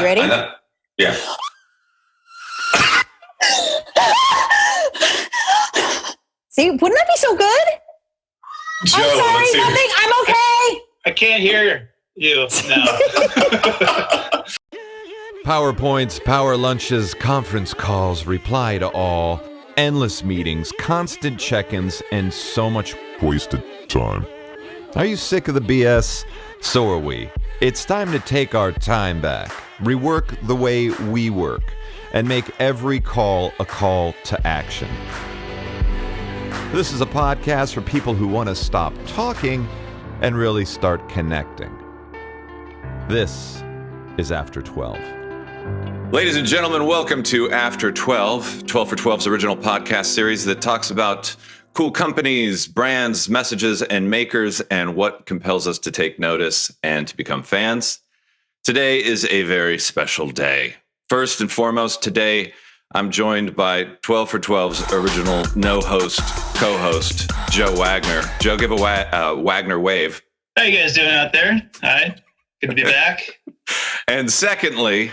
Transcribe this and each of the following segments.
You ready? Yeah. See, wouldn't that be so good? Joe, I'm sorry, nothing. I'm okay. I can't hear you. No. PowerPoints, power lunches, conference calls, reply to all, endless meetings, constant check-ins, and so much wasted time. Are you sick of the BS? So are we. It's time to take our time back, rework the way we work, and make every call a call to action. This is a podcast for people who want to stop talking and really start connecting. This is After 12. Ladies and gentlemen, welcome to After 12, 12 for 12's original podcast series that talks about cool companies, brands, messages, and makers, and what compels us to take notice and to become fans. Today is a very special day. First and foremost, today I'm joined by 12 for 12's original no-host, co-host, Joe Wagner. Joe, give a Wagner wave. How you guys doing out there? Hi. Good to be back. And secondly,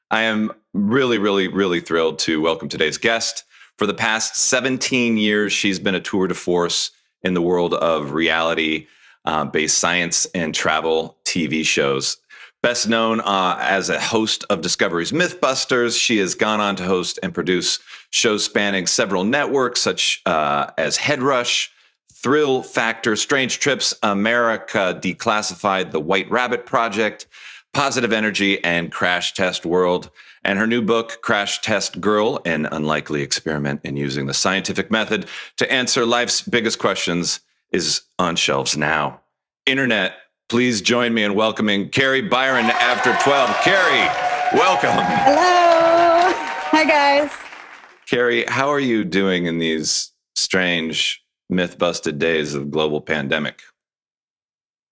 I am really thrilled to welcome today's guest. For the past 17 years, she's been a tour de force in the world of reality-based science and travel TV shows. Best known as a host of Discovery's Mythbusters, she has gone on to host and produce shows spanning several networks, such as Head Rush, Thrill Factor, Strange Trips, America Declassified, The White Rabbit Project, Positive Energy, and Crash Test World. And her new book, Crash Test Girl, an unlikely experiment in using the scientific method to answer life's biggest questions, is on shelves now. Internet, please join me in welcoming Kari Byron to After 12. Kari, welcome. Hello. Hi, guys. Kari, how are you doing in these strange, myth-busted days of global pandemic?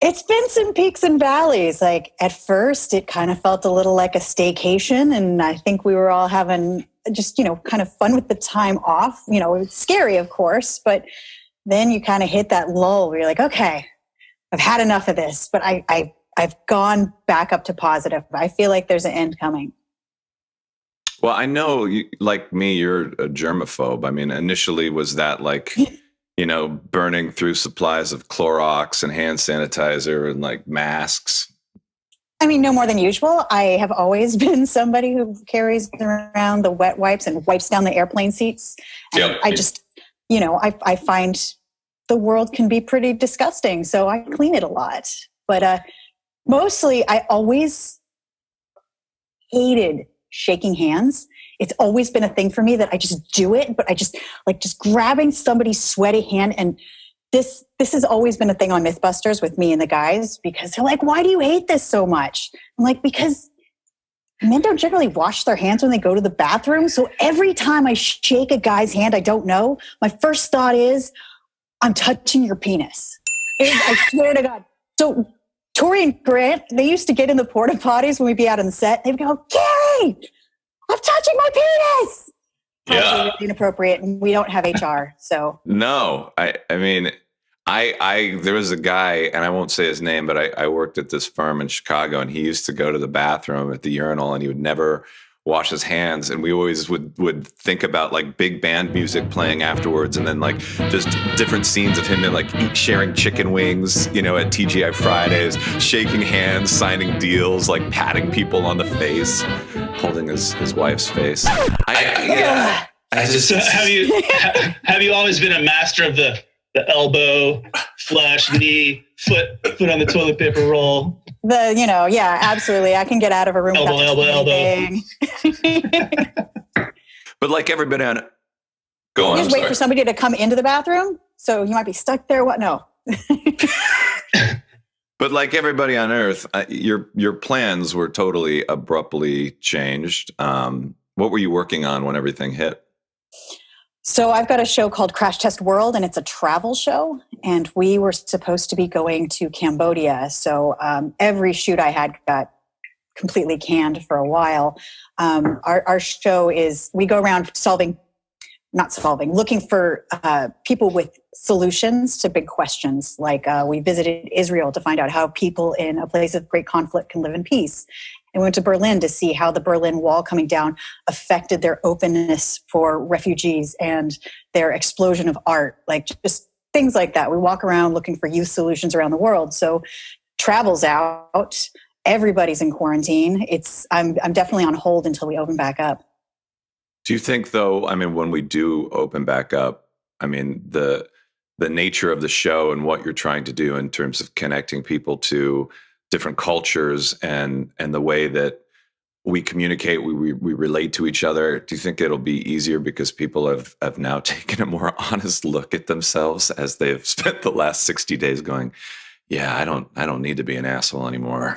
It's been some peaks and valleys. Like at first, it kind of felt a little like a staycation. And I think we were all having just, kind of fun with the time off. It's scary, of course, but then you kind of hit that lull where you're like, okay, I've had enough of this, but I've gone back up to positive. I feel like there's an end coming. Well, I know, like me, you're a germaphobe. I mean, initially was that like... burning through supplies of Clorox and hand sanitizer and like masks? I mean, no more than usual. I have always been somebody who carries around the wet wipes and wipes down the airplane seats. And yep. I just, I find the world can be pretty disgusting. So I clean it a lot. But mostly I always hated shaking hands. It's always been a thing for me that I just do it, but I just grabbing somebody's sweaty hand. And this has always been a thing on Mythbusters with me and the guys, because they're like, why do you hate this so much? I'm like, because men don't generally wash their hands when they go to the bathroom. So every time I shake a guy's hand I don't know, my first thought is, I'm touching your penis. I swear to God. So Tori and Grant, they used to get in the porta potties when we'd be out on the set. They'd go, Kari, I'm touching my penis. Yeah. Really inappropriate, and we don't have HR, so. No, I mean, there was a guy, and I won't say his name, but I worked at this firm in Chicago, and he used to go to the bathroom at the urinal, and he would never wash his hands, and we always would think about like big band music playing afterwards, and then like just different scenes of him like sharing chicken wings, at TGI Fridays, shaking hands, signing deals, like patting people on the face, holding his wife's face. Have you always been a master of the elbow, flush, knee, foot on the toilet paper roll? Yeah, absolutely. I can get out of a room elbow. But like everybody on, go on. You just wait for somebody to come into the bathroom, so you might be stuck there. What? No. But like everybody on Earth, your plans were totally abruptly changed. What were you working on when everything hit? So I've got a show called Crash Test World, and it's a travel show. And we were supposed to be going to Cambodia. So every shoot I had got completely canned for a while. Our show is, we go around looking for people with solutions to big questions. Like we visited Israel to find out how people in a place of great conflict can live in peace. And we went to Berlin to see how the Berlin Wall coming down affected their openness for refugees and their explosion of art, like just things like that. We walk around looking for youth solutions around the world. So travel's out. Everybody's in quarantine. I'm definitely on hold until we open back up. Do you think, though, I mean, when we do open back up, I mean, the nature of the show and what you're trying to do in terms of connecting people to different cultures and the way that we communicate, we relate to each other, do you think it'll be easier because people have now taken a more honest look at themselves as they've spent the last 60 days going, yeah, I don't need to be an asshole anymore?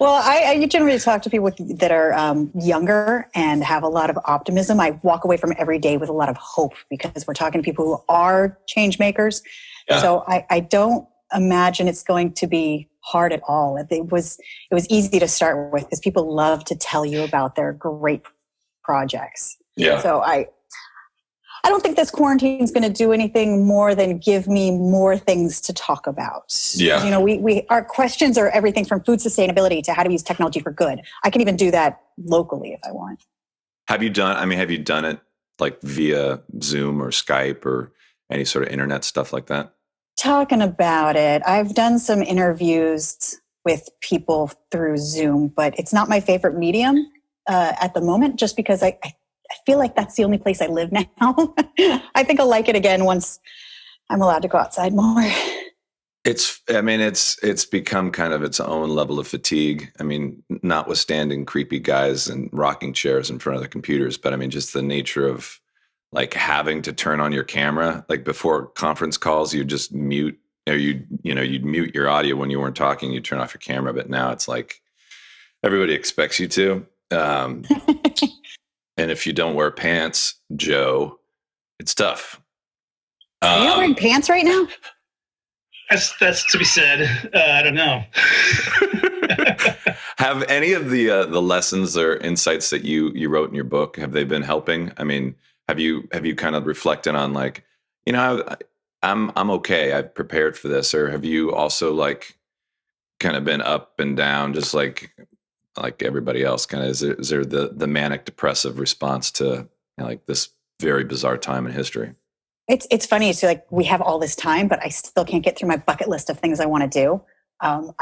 Well, I generally talk to people that are younger and have a lot of optimism. I walk away from every day with a lot of hope because we're talking to people who are change makers. Yeah. So I don't imagine it's going to be hard at all. It was easy to start with because people love to tell you about their great projects. Yeah. So I don't think this quarantine is going to do anything more than give me more things to talk about. Yeah. You know, our questions are everything from food sustainability to how to use technology for good. I can even do that locally if I want. Have you done it like via Zoom or Skype or any sort of internet stuff like that? Talking about it. I've done some interviews with people through Zoom, but it's not my favorite medium at the moment just because I feel like that's the only place I live now. I think I'll like it again once I'm allowed to go outside more. It's become kind of its own level of fatigue. I mean, notwithstanding creepy guys and rocking chairs in front of the computers, but I mean, just the nature of like having to turn on your camera, like before conference calls, you just mute, or you'd mute your audio when you weren't talking, you turn off your camera. But now it's like everybody expects you to. And if you don't wear pants, Joe, it's tough. Are you not wearing pants right now? That's to be said. I don't know. Have any of the lessons or insights that you wrote in your book, have they been helping? I mean, have you kind of reflected on like, I'm okay, I've prepared for this, or have you also like kind of been up and down, just like everybody else? Kind of is there the manic depressive response to like this very bizarre time in history? It's funny. So like we have all this time, but I still can't get through my bucket list of things I want to do. I'm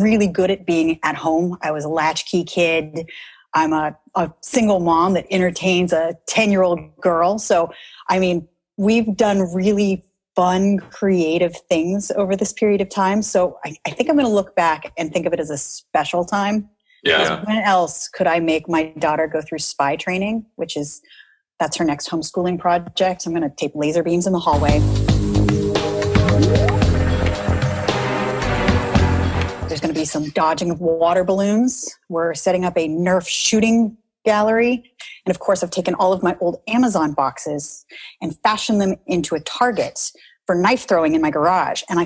really good at being at home. I was a latchkey kid. I'm a single mom that entertains a 10-year-old girl. So, I mean, we've done really fun, creative things over this period of time. So I think I'm going to look back and think of it as a special time. Yeah. When else could I make my daughter go through spy training, that's her next homeschooling project. I'm going to tape laser beams in the hallway. There's going to be some dodging of water balloons. We're setting up a Nerf shooting gallery. And of course, I've taken all of my old Amazon boxes and fashioned them into a target for knife throwing in my garage. And I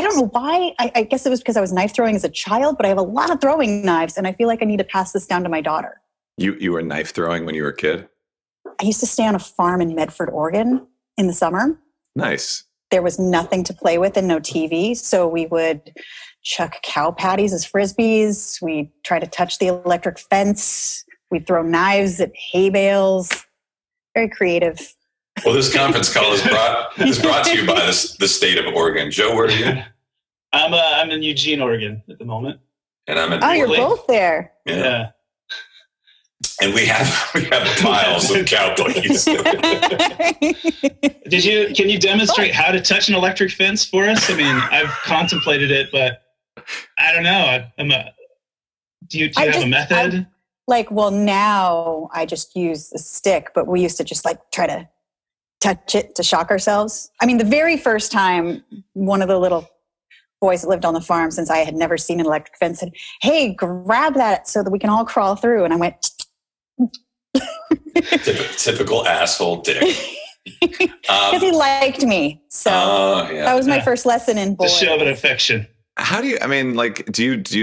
don't know why. I guess it was because I was knife throwing as a child, but I have a lot of throwing knives and I feel like I need to pass this down to my daughter. You were knife throwing when you were a kid? I used to stay on a farm in Medford, Oregon in the summer. Nice. There was nothing to play with and no TV. So we would chuck cow patties as Frisbees. We'd try to touch the electric fence. We'd throw knives at hay bales. Very creative. Well, this conference call is brought to you by the state of Oregon. Joe, where are you? I'm in Eugene, Oregon at the moment. And I'm in. Oh, you're both there. Yeah. And we have piles of cow puppies. Can you demonstrate how to touch an electric fence for us? I mean, I've contemplated it, but I don't know. Do you have a method? Now I just use a stick, but we used to just try to touch it to shock ourselves. I mean, the very first time, one of the little boys that lived on the farm, since I had never seen an electric fence, said, "Hey, grab that so that we can all crawl through." And I went, typical asshole dick. Because he liked me. So that was my first lesson in boy. The show of an affection. How do you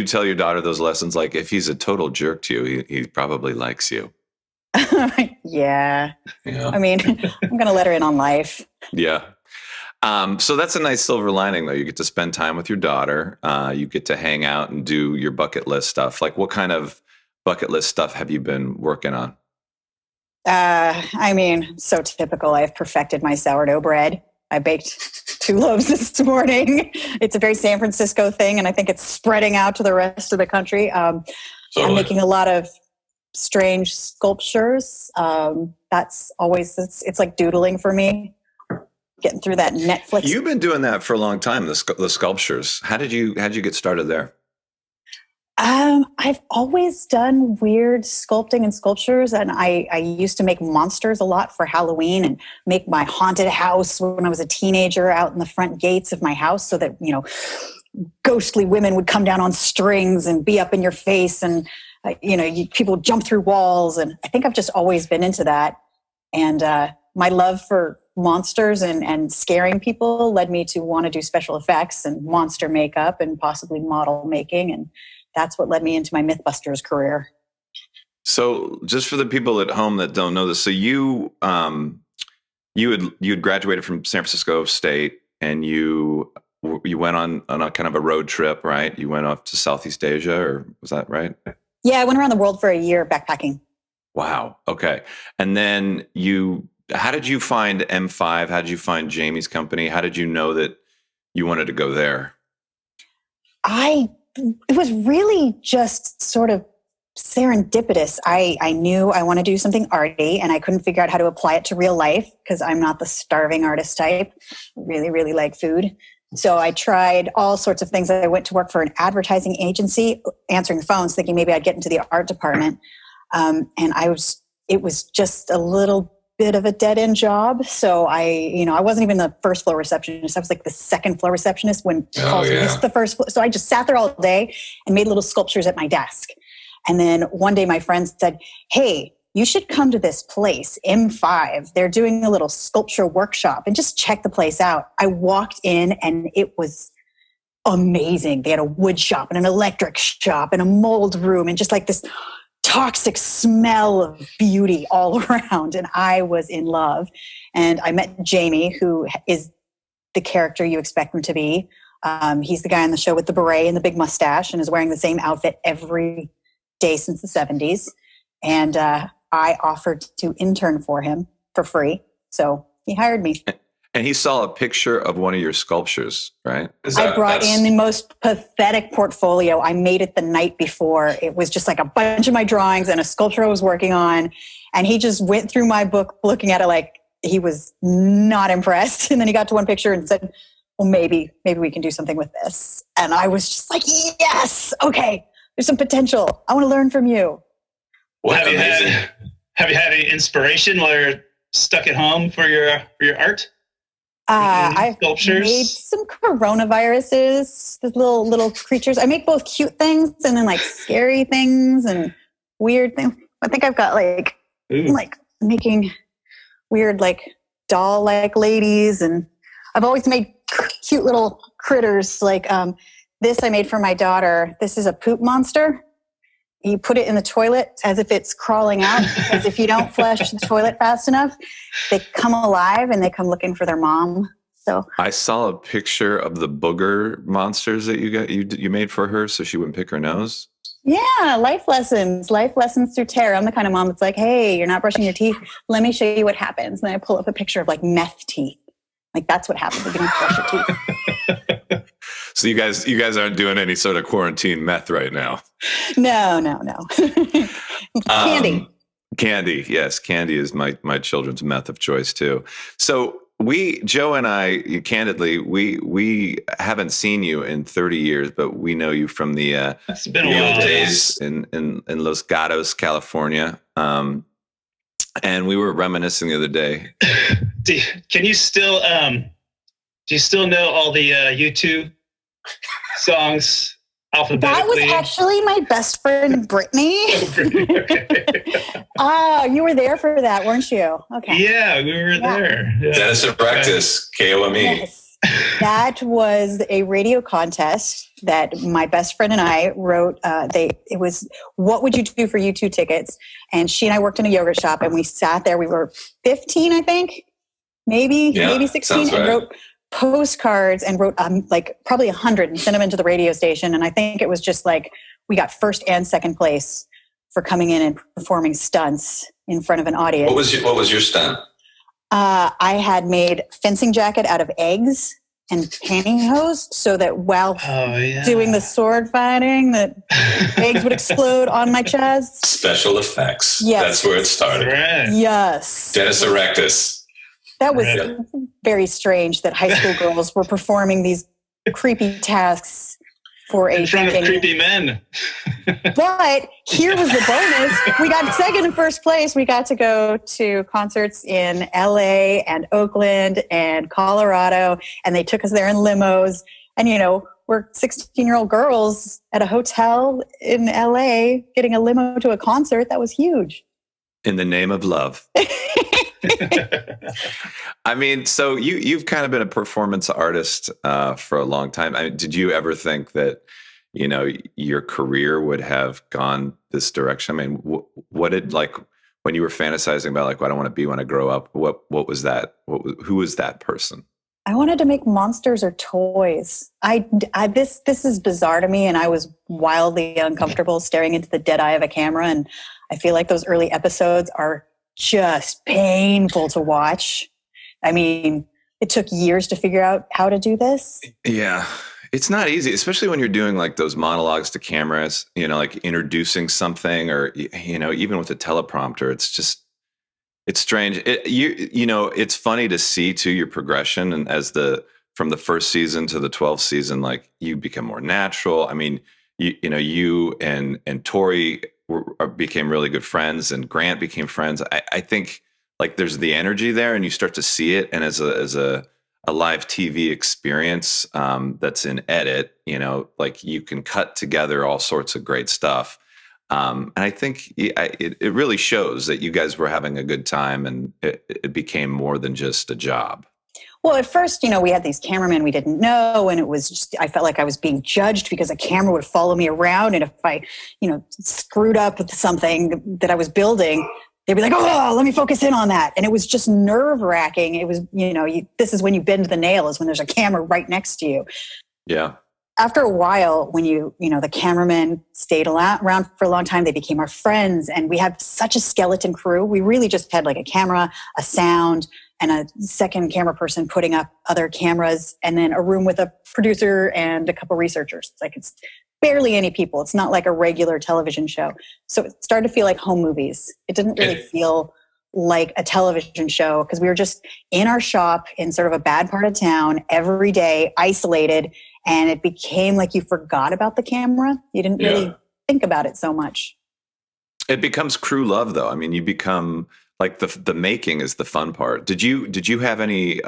tell your daughter those lessons? Like, if he's a total jerk to you, he probably likes you. Yeah. I mean, I'm going to let her in on life. Yeah. So that's a nice silver lining, though. You get to spend time with your daughter. You get to hang out and do your bucket list stuff. Like, what kind of bucket list stuff have you been working on? I mean, so typical. I've perfected my sourdough bread. I baked 2 loaves this morning. It's a very San Francisco thing, and I think it's spreading out to the rest of the country. I'm making a lot of strange sculptures. That's always, it's like doodling for me. Getting through that Netflix. You've been doing that for a long time, the sculptures. How did you get started there? I've always done weird sculpting and sculptures, and I used to make monsters a lot for Halloween and make my haunted house when I was a teenager out in the front gates of my house so that, ghostly women would come down on strings and be up in your face, and, people jump through walls. And I think I've just always been into that. And my love for monsters and scaring people led me to want to do special effects and monster makeup and possibly model making. And that's what led me into my Mythbusters career. So just for the people at home that don't know this, so you had graduated from San Francisco State, and you went on a kind of a road trip, right? You went off to Southeast Asia, or was that right? Yeah, I went around the world for a year backpacking. Wow. Okay. And then how did you find M5? How did you find Jamie's company? How did you know that you wanted to go there? It was really just sort of serendipitous. I knew I want to do something arty, and I couldn't figure out how to apply it to real life because I'm not the starving artist type. I really, really like food. So I tried all sorts of things. I went to work for an advertising agency, answering phones, thinking maybe I'd get into the art department. And it was just a little bit of a dead-end job. So I wasn't even the first floor receptionist. I was like the second floor receptionist when calls missed the first floor. So I just sat there all day and made little sculptures at my desk. And then one day my friend said, "Hey, you should come to this place, M5. They're doing a little sculpture workshop and just check the place out." I walked in and it was amazing. They had a wood shop and an electric shop and a mold room and just like this toxic smell of beauty all around. And I was in love. And I met Jamie, who is the character you expect him to be. He's the guy on the show with the beret and the big mustache and is wearing the same outfit every day since the 70s. And I offered to intern for him for free. So he hired me. And he saw a picture of one of your sculptures, right? I brought in the most pathetic portfolio. I made it the night before. It was just like a bunch of my drawings and a sculpture I was working on. And he just went through my book looking at it like he was not impressed. And then he got to one picture and said, "Well, maybe we can do something with this." And I was just like, yes, okay, there's some potential. I want to learn from you. Well, have you had any inspiration while you're stuck at home for your art? I've sculptures? made some coronaviruses, the little creatures. I make both cute things and then like scary things and weird things. I think I've got like making weird like doll-like ladies, and I've always made cute little critters. Like this I made for my daughter. This is a poop monster. You put it in the toilet as if it's crawling out, because if you don't flush the toilet fast enough, they come alive and they come looking for their mom. So I saw a picture of the booger monsters that you made for her so she wouldn't pick her nose. Yeah, life lessons through terror. I'm the kind of mom that's like, "Hey, you're not brushing your teeth. Let me show you what happens." And then I pull up a picture of like meth teeth. Like that's what happens if you don't brush your teeth. So you guys aren't doing any sort of quarantine meth right now? No. Candy, yes, candy is my children's meth of choice too. So Joe and I, candidly, we haven't seen you in 30 years, but we know you from the it's been a while days in Los Gatos, California. And we were reminiscing the other day. Can you still do you still know all the U2 songs alphabetically? That was actually my best friend, Brittany. You were there for that, weren't you? Okay. Yeah, we were there. Yeah. Dennis and Practice, KOME. Yes. That was a radio contest that my best friend and I wrote. It was, what would you do for U2 tickets? And she and I worked in a yogurt shop, and we sat there. We were 15, I think, maybe 16, and postcards and wrote like probably 100 and sent them into the radio station. And I think it was just like we got first and second place for coming in and performing stunts in front of an audience. What was your stunt? I had made fencing jacket out of eggs and pantyhose so that while doing the sword fighting, the eggs would explode on my chest. Special effects. Yes. That's where it started. Right. Yes. Dennis Erectus. That was very strange that high school girls were performing these creepy tasks for in front of creepy men. But here was the bonus. We got second and first place. We got to go to concerts in LA and Oakland and Colorado, and they took us there in limos. And, you know, we're 16-year-old girls at a hotel in LA getting a limo to a concert. That was huge. In the name of love. I mean, so you've kind of been a performance artist for a long time. Did you ever think that, you know, your career would have gone this direction? I mean, what did, like, when you were fantasizing about, like, what I want to be when I grow up, what was that? Who was that person? I wanted to make monsters or toys. This is bizarre to me, and I was wildly uncomfortable staring into the dead eye of a camera. And I feel like those early episodes are just painful to watch. I mean, it took years to figure out how to do this. Yeah. It's not easy, especially when you're doing like those monologues to cameras, you know, like introducing something, or, you know, even with a teleprompter, it's strange. You know, it's funny to see too your progression, and from the first season to the 12th season, like you become more natural. I mean, you know, you and Tori became really good friends, and Grant became friends. I think like there's the energy there, and you start to see it. And as a live TV experience that's in edit, you know, like you can cut together all sorts of great stuff. And I think it really shows that you guys were having a good time, and it became more than just a job. Well, at first, you know, we had these cameramen we didn't know, and it was just, I felt like I was being judged because a camera would follow me around. And if I, you know, screwed up with something that I was building, they'd be like, oh, let me focus in on that. And it was just nerve wracking. It was, you know, this is when you bend the nail, is when there's a camera right next to you. Yeah. After a while, when you know, the cameramen stayed around for a long time, they became our friends, and we had such a skeleton crew. We really just had like a camera, a sound, and a second camera person putting up other cameras, and then a room with a producer and a couple researchers. It's barely any people. It's not like a regular television show. So it started to feel like home movies. It didn't really feel like a television show, because we were just in our shop in sort of a bad part of town every day, isolated, and it became like you forgot about the camera. You didn't really think about it so much. It becomes crew love, though. I mean, you become like the making is the fun part. Did you have any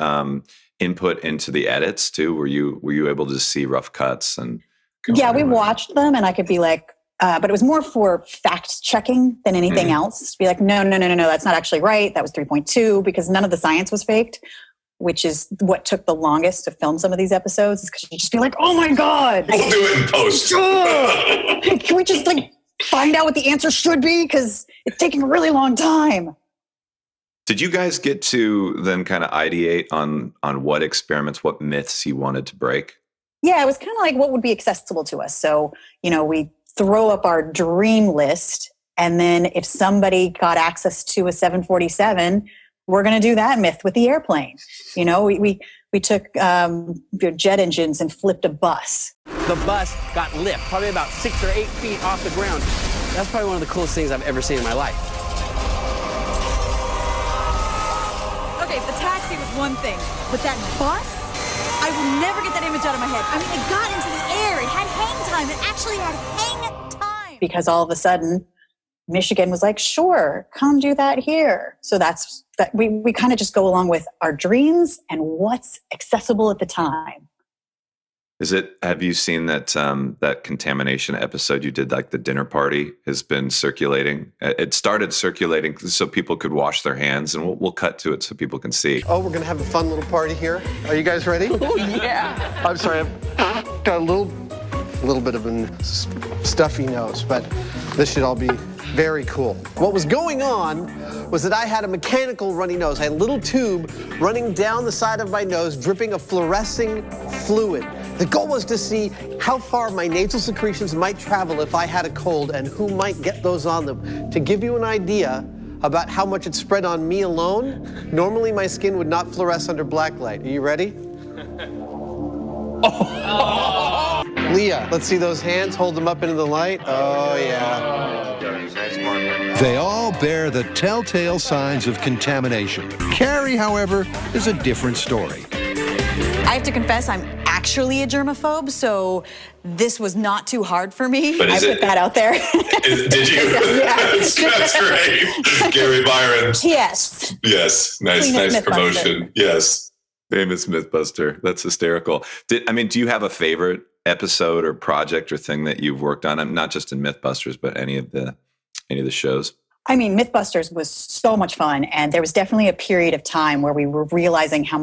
input into the edits too? Were you able to see rough cuts and? Yeah, we watched them, and I could be like, but it was more for fact checking than anything else. Be like, no, that's not actually right. That was 3.2, because none of the science was faked, which is what took the longest to film some of these episodes, is because you just be like, oh my God. We'll do it in post. Can we just like find out what the answer should be? Because it's taking a really long time. Did you guys get to then kind of ideate on what experiments, what myths you wanted to break? Yeah, it was kind of like what would be accessible to us. So, you know, we throw up our dream list, and then if somebody got access to a 747, we're going to do that myth with the airplane. You know, we took jet engines and flipped a bus. The bus got lift, probably about 6 or 8 feet off the ground. That's probably one of the coolest things I've ever seen in my life. Okay, the taxi was one thing, but that bus? I will never get that image out of my head. I mean, it got into the air. It had hang time. It actually had hang time. Because all of a sudden, Michigan was like, sure, come do that here. So that's that. We kind of just go along with our dreams and what's accessible at the time. Have you seen that that Contamination episode you did, like the dinner party, has been circulating? It started circulating so people could wash their hands, and we'll cut to it so people can see. Oh, we're gonna have a fun little party here. Are you guys ready? Oh, yeah. I'm sorry, I've got a little bit of a stuffy nose, but this should all be Very cool. What was going on was that I had a mechanical runny nose. I had a little tube running down the side of my nose, dripping a fluorescing fluid. The goal was to see how far my nasal secretions might travel if I had a cold and who might get those on them. To give you an idea about how much it spread on me alone, normally my skin would not fluoresce under black light. Are you ready? Leah, let's see those hands. Hold them up into the light. Oh, yeah. They all bear the telltale signs of contamination. Kari, however, is a different story. I have to confess, I'm actually a germaphobe, so this was not too hard for me. But I put that out there. Did you? Yeah. That's great. Kari Byron. Yes. Yes. Nice Mythbuster. promotion. Yes. Famous Mythbuster. That's hysterical. Do you have a favorite episode or project or thing that you've worked on? I'm not just in Mythbusters, but any of the shows. I mean, Mythbusters was so much fun, and there was definitely a period of time where we were realizing how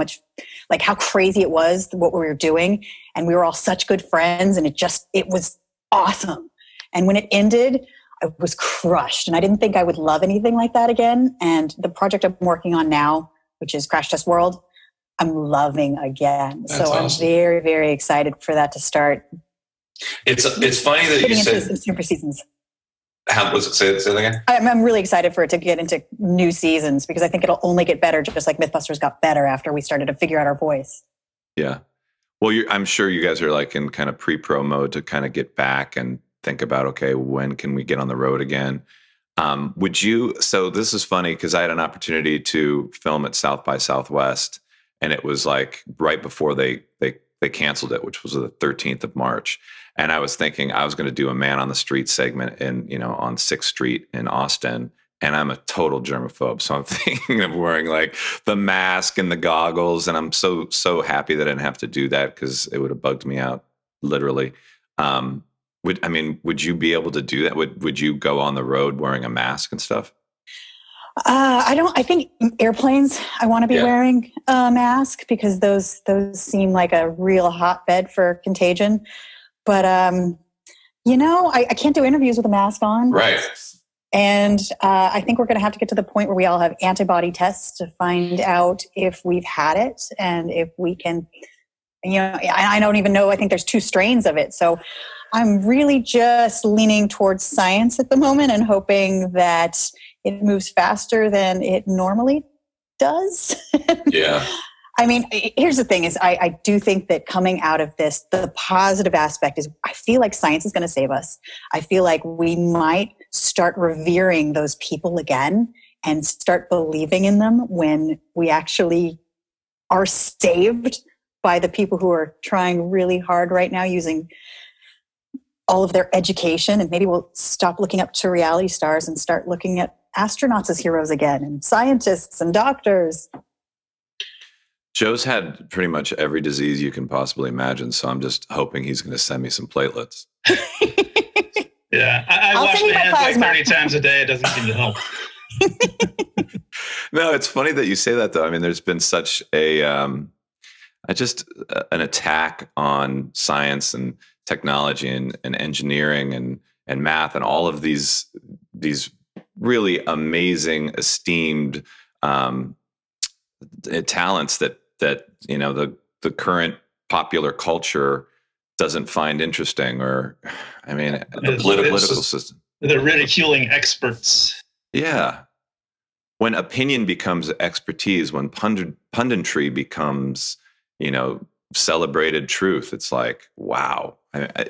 crazy it was, what we were doing, and we were all such good friends, and it was awesome. And when it ended, I was crushed, and I didn't think I would love anything like that again. And the project I'm working on now, which is Crash Test World, I'm loving again. That's so awesome. I'm very, very excited for that to start. It's funny that you said some super seasons. How was it? Say that again. I'm really excited for it to get into new seasons because I think it'll only get better, just like Mythbusters got better after we started to figure out our voice. Yeah. Well, I'm sure you guys are like in kind of pre-pro mode to kind of get back and think about, okay, when can we get on the road again? So this is funny because I had an opportunity to film at South by Southwest, and it was like right before they canceled it, which was the 13th of March. And I was thinking I was going to do a man on the street segment on 6th Street in Austin. And I'm a total germaphobe. So I'm thinking of wearing like the mask and the goggles. And I'm so happy that I didn't have to do that because it would have bugged me out, literally. Would you be able to do that? Would you go on the road wearing a mask and stuff? I think airplanes, I want to be wearing a mask because those seem like a real hotbed for contagion. But, I can't do interviews with a mask on. Right. And I think we're going to have to get to the point where we all have antibody tests to find out if we've had it and if we can, I don't even know. I think there's 2 strains of it. So I'm really just leaning towards science at the moment and hoping that it moves faster than it normally does. Yeah. I mean, here's the thing is I do think that coming out of this, the positive aspect is I feel like science is going to save us. I feel like we might start revering those people again and start believing in them when we actually are saved by the people who are trying really hard right now using all of their education. And maybe we'll stop looking up to reality stars and start looking at astronauts as heroes again and scientists and doctors. Joe's had pretty much every disease you can possibly imagine, so I'm just hoping he's going to send me some platelets. Yeah, I wash my hands like 30 times a day. It doesn't seem to help. No, it's funny that you say that, though. I mean, there's been such an attack on science and technology and engineering and math and all of these really amazing, esteemed talents that the current popular culture doesn't find interesting, or the political system. They're ridiculing experts. Yeah. When opinion becomes expertise, when punditry becomes, celebrated truth, it's like, wow.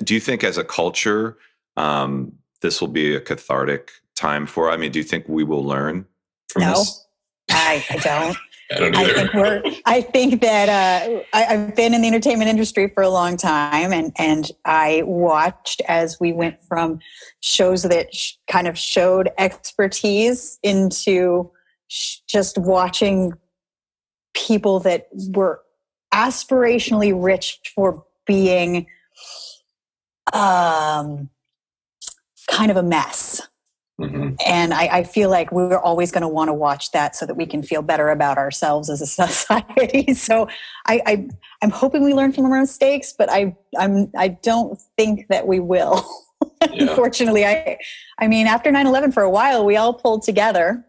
Do you think as a culture, this will be a cathartic time for? Do you think we will learn from this? I don't. I don't either. I think that I've been in the entertainment industry for a long time, and I watched as we went from shows that kind of showed expertise into just watching people that were aspirationally rich for being kind of a mess. Mm-hmm. And I feel like we're always going to want to watch that so that we can feel better about ourselves as a society. So I'm hoping we learn from our mistakes, but I don't think that we will. Unfortunately, I mean, after 9/11, for a while, we all pulled together,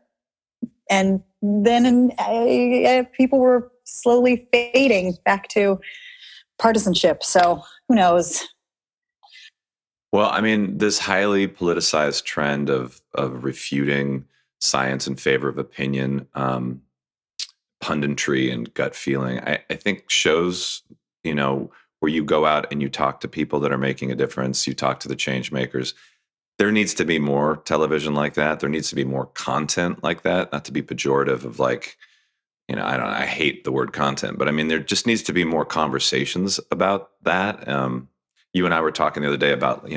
and then people were slowly fading back to partisanship. So who knows? Well, I mean, this highly politicized trend of refuting science in favor of opinion, punditry and gut feeling, I think shows, where you go out and you talk to people that are making a difference, you talk to the change makers. There needs to be more television like that. There needs to be more content like that, not to be pejorative of like, I hate the word content, but I mean, there just needs to be more conversations about that. You and I were talking the other day about,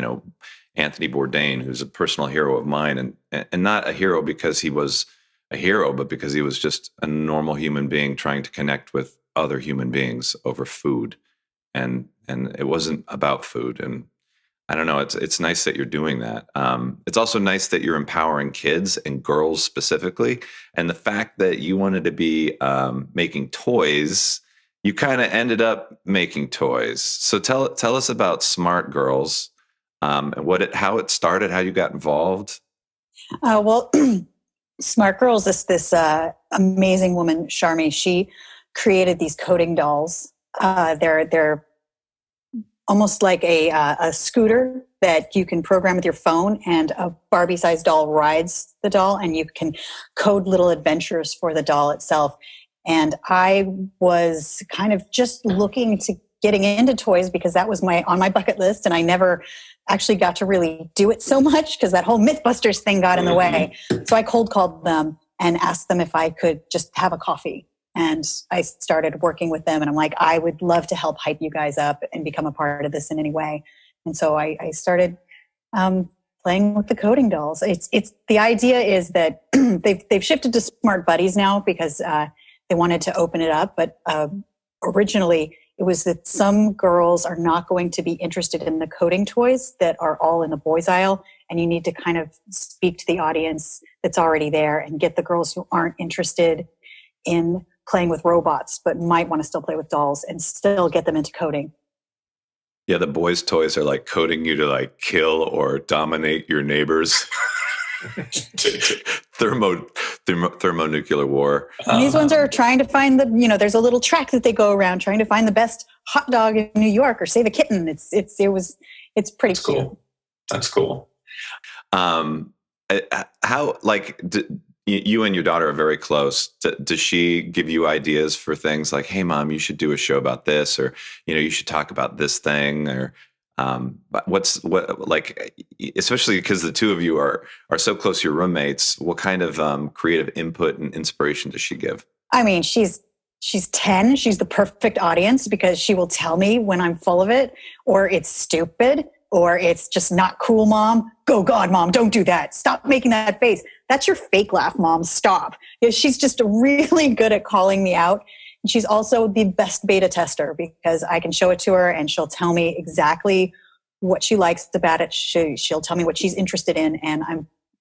Anthony Bourdain, who's a personal hero of mine, and not a hero because he was a hero, but because he was just a normal human being trying to connect with other human beings over food. And it wasn't about food. And I don't know, it's nice that you're doing that. It's also nice that you're empowering kids and girls specifically. And the fact that you wanted to be making toys, you kind of ended up making toys. So tell us about Smart Girls, and how it started, how you got involved. Well, Smart Girls is this amazing woman, Sharmi. She created these coding dolls. They're almost like a scooter that you can program with your phone, and a Barbie-sized doll rides the doll, and you can code little adventures for the doll itself. And I was kind of just looking to getting into toys because that was on my bucket list, and I never actually got to really do it so much because that whole Mythbusters thing got in the way. So I cold called them and asked them if I could just have a coffee. And I started working with them, and I'm like, I would love to help hype you guys up and become a part of this in any way. And so I started playing with the coding dolls. It's the idea is that they've shifted to Smart Buddies now because they wanted to open it up. But originally it was that some girls are not going to be interested in the coding toys that are all in the boys aisle, and you need to kind of speak to the audience that's already there and get the girls who aren't interested in playing with robots but might want to still play with dolls and still get them into coding. Yeah, the boys' toys are like coding you to like kill or dominate your neighbors. Thermonuclear war. And these ones are trying to find there's a little track that they go around trying to find the best hot dog in New York or save a kitten. It's pretty That's cool. That's cool. How you and your daughter are very close. Does she give you ideas for things like, hey, Mom, you should do a show about this, or, you should talk about this thing, or especially because the two of you are so close, your roommates, what kind of creative input and inspiration does she give? I mean, she's 10. She's the perfect audience because she will tell me when I'm full of it, or it's stupid, or it's just not cool, Mom. Go God, Mom, don't do that. Stop making that face. That's your fake laugh, Mom. Stop. She's just really good at calling me out. And she's also the best beta tester because I can show it to her and she'll tell me exactly what she likes about it. She'll tell me what she's interested in. And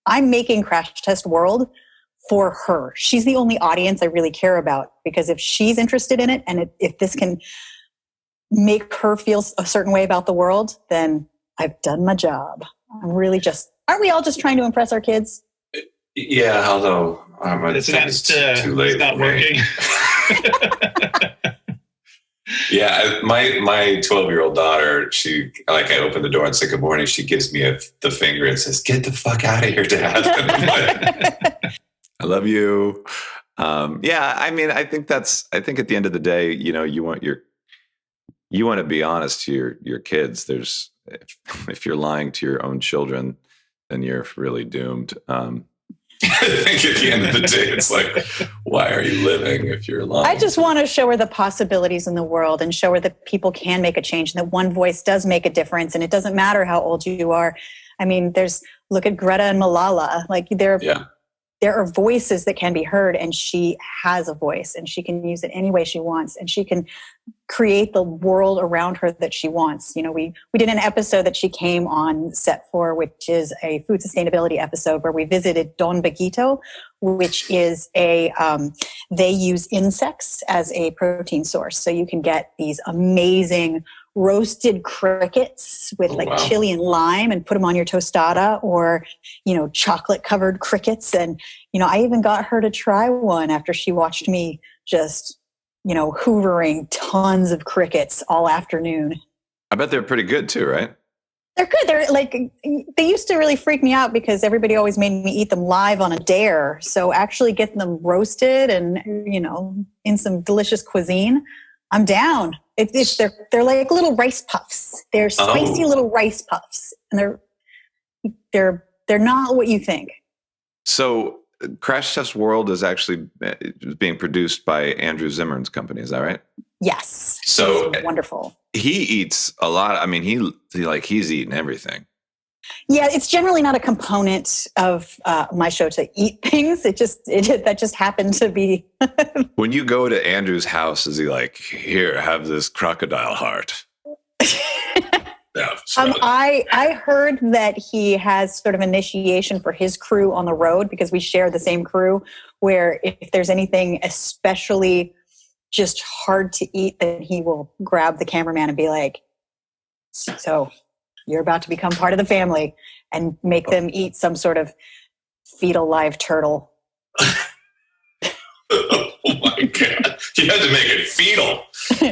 I'm making Crash Test World for her. She's the only audience I really care about because if she's interested in it and if this can make her feel a certain way about the world, then I've done my job. Aren't we all just trying to impress our kids? Yeah, although it's too late. It's not working. Yeah, my 12-year-old daughter, I open the door and say good morning. She gives me the finger and says, "Get the fuck out of here, Dad." I love you. Yeah, I mean, I think at the end of the day, you want to be honest to your kids. If you're lying to your own children, then you're really doomed. I think at the end of the day, it's like, why are you living if you're lying? I just want to show her the possibilities in the world and show her that people can make a change and that one voice does make a difference. And it doesn't matter how old you are. I mean, look at Greta and Malala. There are voices that can be heard, and she has a voice, and she can use it any way she wants, and she can create the world around her that she wants. We did an episode that she came on set for, which is a food sustainability episode where we visited Don Baguito, which is they use insects as a protein source. So you can get these amazing roasted crickets with chili and lime and put them on your tostada, or, chocolate covered crickets. And, I even got her to try one after she watched me just, hoovering tons of crickets all afternoon. I bet they're pretty good too, right? They're good. They used to really freak me out because everybody always made me eat them live on a dare. So actually getting them roasted and, in some delicious cuisine, I'm down. They're like little rice puffs. They're spicy little rice puffs, and they're not what you think. So Crash Test World is actually being produced by Andrew Zimmern's company. Is that right? Yes. So wonderful. He eats a lot. I mean, he's eating everything. Yeah, it's generally not a component of my show to eat things. That just happened to be. When you go to Andrew's house, is he like, here, have this crocodile heart? Yeah, I heard that he has sort of initiation for his crew on the road, because we share the same crew, where if there's anything especially just hard to eat, then he will grab the cameraman and be like, so you're about to become part of the family, and make them eat some sort of fetal live turtle. Oh my God. You had to make it fetal. Those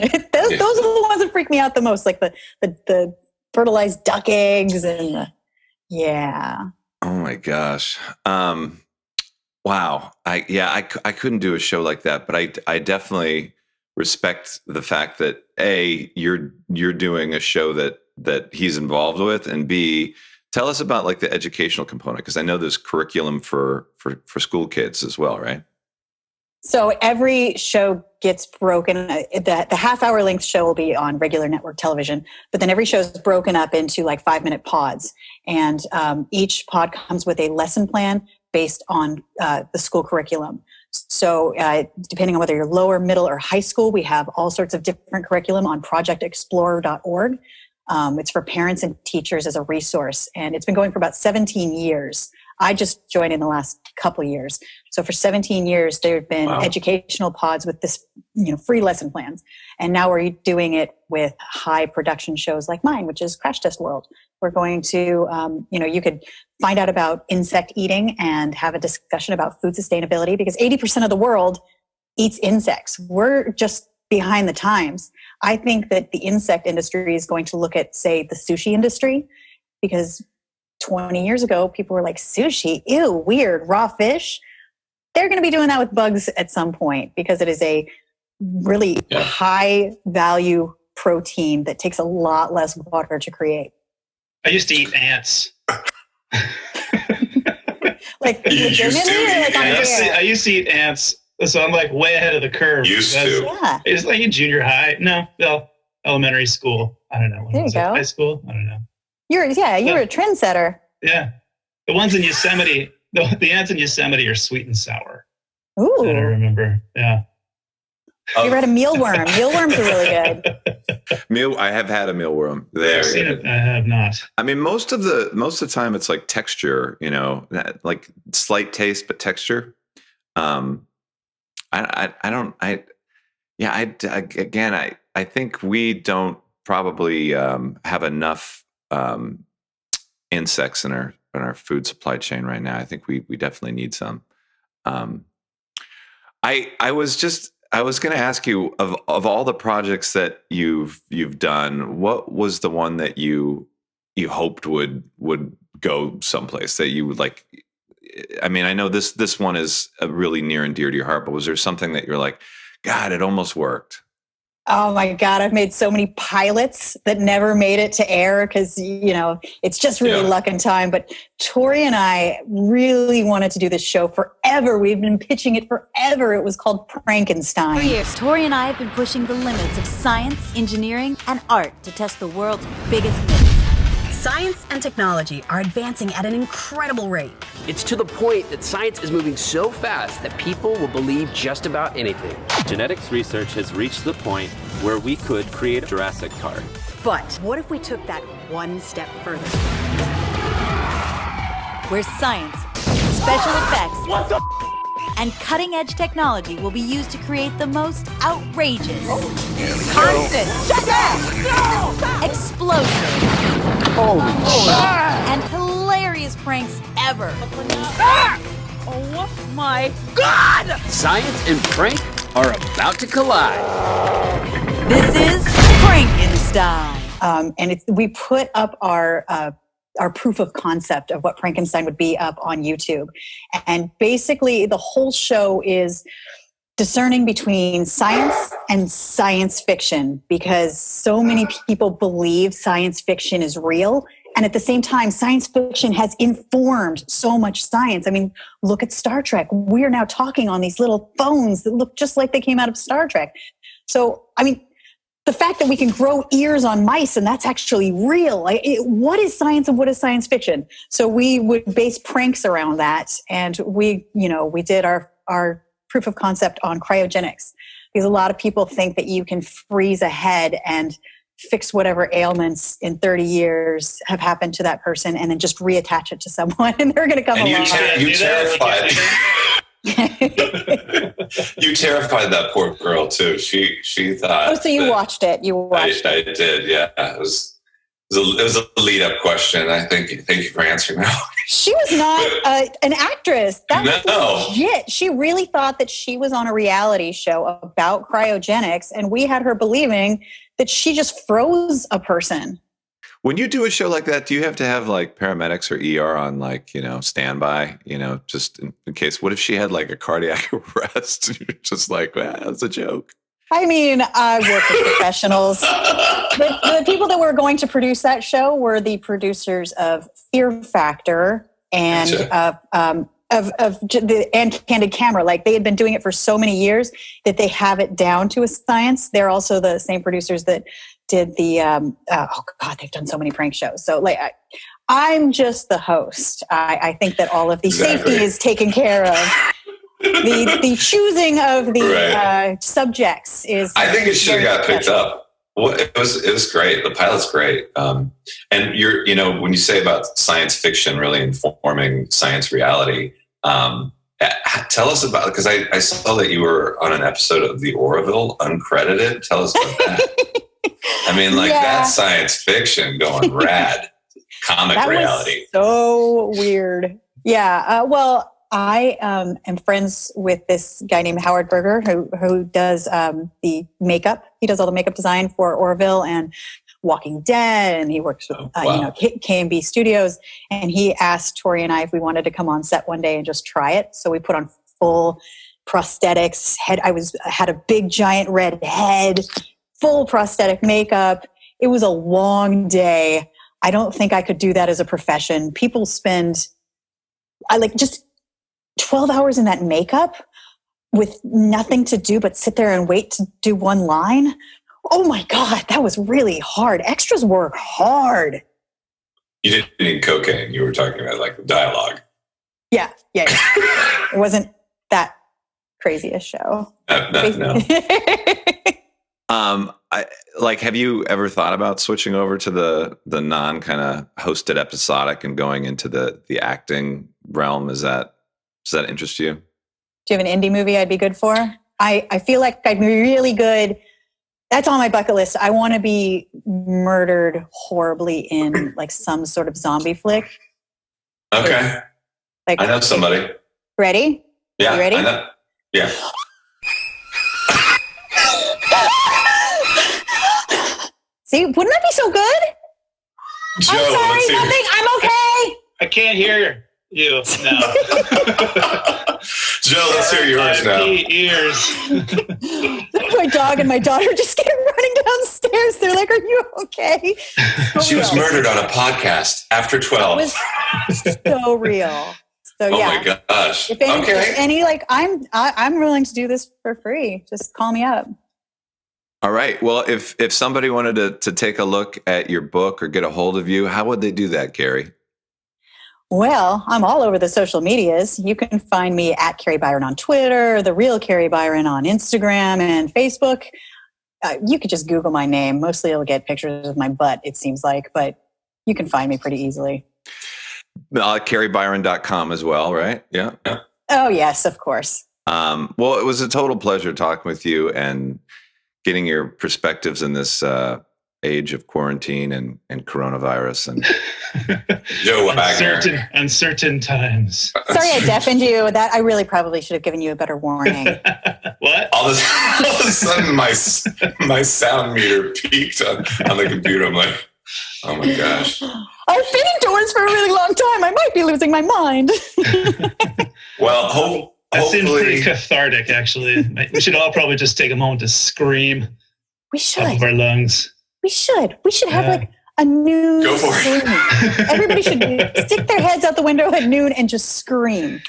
are the ones that freak me out the most, like the fertilized duck eggs and yeah. Oh my gosh. Wow. I couldn't do a show like that, but I definitely respect the fact that A, you're doing a show that he's involved with, and B, tell us about like the educational component, because I know there's curriculum for school kids as well, right? So every show gets broken. The half-hour length show will be on regular network television, but then every show is broken up into like 5-minute pods. And each pod comes with a lesson plan based on the school curriculum. So depending on whether you're lower, middle, or high school, we have all sorts of different curriculum on projectexplorer.org. It's for parents and teachers as a resource. And it's been going for about 17 years. I just joined in the last couple of years. So for 17 years, there have been educational pods with this, free lesson plans. And now we're doing it with high production shows like mine, which is Crash Test World. We're going to, you could find out about insect eating and have a discussion about food sustainability, because 80% of the world eats insects. We're just behind the times. I think that the insect industry is going to look at, say, the sushi industry, because 20 years ago, people were like, sushi, ew, weird, raw fish. They're going to be doing that with bugs at some point, because it is a really high value protein that takes a lot less water to create. I used to eat ants. Like, legitimately, or like on the air? I used to eat ants, so I'm like way ahead of the curve. Yeah. It's like in junior high. No, elementary school. I don't know. There you go. High school? I don't know. You were a trendsetter. Yeah. The ones in Yosemite, the ants in Yosemite are sweet and sour. Ooh. That I remember. Yeah. You ever had a mealworm? Mealworms are really good. I have had a mealworm. I've seen it. I have not. I mean, most of the time it's like texture, like slight taste, but texture. I think we don't probably have enough insects in our food supply chain right now. I think we definitely need some. I was going to ask you, of all the projects that you've done, what was the one that you hoped would go someplace that you would like? I mean, I know this one is really near and dear to your heart, but was there something that you're like, God, it almost worked? Oh my God, I've made so many pilots that never made it to air because, it's just really luck and time. But Tori and I really wanted to do this show forever. We've been pitching it forever. It was called Frankenstein. For years, Tori and I have been pushing the limits of science, engineering, and art to test the world's biggest myths. Science and technology are advancing at an incredible rate. It's to the point that science is moving so fast that people will believe just about anything. Genetics research has reached the point where we could create a Jurassic Park. But what if we took that one step further? Where science, special effects, and cutting-edge technology will be used to create the most outrageous, constant, explosive, and hilarious pranks ever. Oh my God! Science and prank are about to collide. This is Frankenstein. And we put up our proof of concept of what Frankenstein would be up on YouTube. And basically the whole show is discerning between science and science fiction, because so many people believe science fiction is real. And at the same time, science fiction has informed so much science. I mean, look at Star Trek. We're now talking on these little phones that look just like they came out of Star Trek. So, I mean, the fact that we can grow ears on mice and that's actually real. What is science and what is science fiction? So we would base pranks around that. And we did our proof of concept on cryogenics, because a lot of people think that you can freeze a head and fix whatever ailments in 30 years have happened to that person and then just reattach it to someone and they're going to come along. You terrified. You terrified that poor girl too. She thought. Oh, so you watched it? You watched it? I did. Yeah, it was a lead up question. I think. Thank you for answering that. She was not an actress. That was legit. She really thought that she was on a reality show about cryogenics, and we had her believing that she just froze a person. When you do a show like that, do you have to have like paramedics or ER on standby, just in case? What if she had like a cardiac arrest? And you're just like, well, that's a joke. I mean, I work with professionals. The people that were going to produce that show were the producers of Fear Factor and and Candid Camera. Like, they had been doing it for so many years that they have it down to a science. They're also the same producers that did the they've done so many prank shows. So I'm just the host. I think that all of the safety is taken care of. The choosing of the subjects is. I think it should have got picked up. Well, it was great. The pilot's great. And when you say about science fiction really informing science reality, tell us about, because I saw that you were on an episode of The Orville, uncredited. Tell us about that. I mean, that's science fiction going rad. Comic reality. Was so weird. Yeah. Well, I am friends with this guy named Howard Berger who does the makeup. He does all the makeup design for Orville and Walking Dead, and he works with K&B Studios. And he asked Tori and I if we wanted to come on set one day and just try it. So we put on full prosthetics. Had a big giant red head, full prosthetic makeup. It was a long day. I don't think I could do that as a profession. People spend just 12 hours in that makeup with nothing to do but sit there and wait to do one line. Oh my God, that was really hard. Extras work hard. You didn't need cocaine. You were talking about dialogue. Yeah. It wasn't that crazy a show. No. Have you ever thought about switching over to the non kind of hosted episodic and going into the acting realm? Does that interest you? Do you have an indie movie I'd be good for? I feel like I'd be really good. That's on my bucket list. I want to be murdered horribly in some sort of zombie flick. Okay. I know somebody. Ready? Yeah. You ready? I know. Yeah. See, wouldn't that be so good? Joe, I'm sorry, nothing. I'm okay. I can't hear you now. Joe, let's hear yours now. Ears. My dog and my daughter just came running downstairs. They're like, "Are you okay?" She was murdered on a podcast. After 12. It was so real. So oh yeah. my gosh. If any I'm willing to do this for free. Just call me up. All right. Well, if somebody wanted to take a look at your book or get a hold of you, how would they do that, Kari? Well, I'm all over the social medias. You can find me at Kari Byron on Twitter, The Real Kari Byron on Instagram and Facebook. You could just Google my name. Mostly it'll get pictures of my butt, it seems like, but you can find me pretty easily. KariByron.com as well, right? Yeah. Oh, yes, of course. Well, it was a total pleasure talking with you and getting your perspectives in this age of quarantine and coronavirus and Joe Wagner. Uncertain times. Sorry I deafened you. That I really probably should have given you a better warning. What? All of a sudden, my sound meter peaked on the computer. I'm like, oh my gosh. I've been indoors for a really long time. I might be losing my mind. Well, that seems hopefully pretty cathartic, actually. We should all probably just take a moment to scream. We should. Off of our lungs. We should have like a noon Go for scream. Everybody should stick their heads out the window at noon and just scream.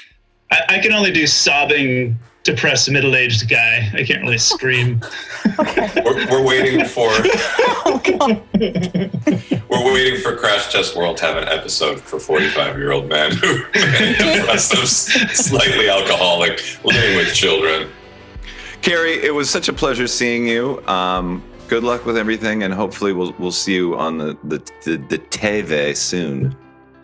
I can only do sobbing, depressed, middle-aged guy. I can't really scream. Okay. we're waiting for Oh, God. we're waiting for Crash Test World to have an episode for 45-year-old men who depressive, slightly alcoholic, living with children. Kari, it was such a pleasure seeing you. Good luck with everything, and hopefully we'll see you on the TV soon.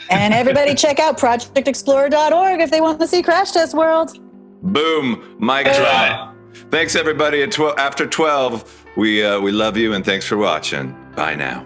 And everybody check out projectexplorer.org if they want to see Crash Test World. Boom, mic drop. Thanks everybody at After 12. We love you and thanks for watching. Bye now.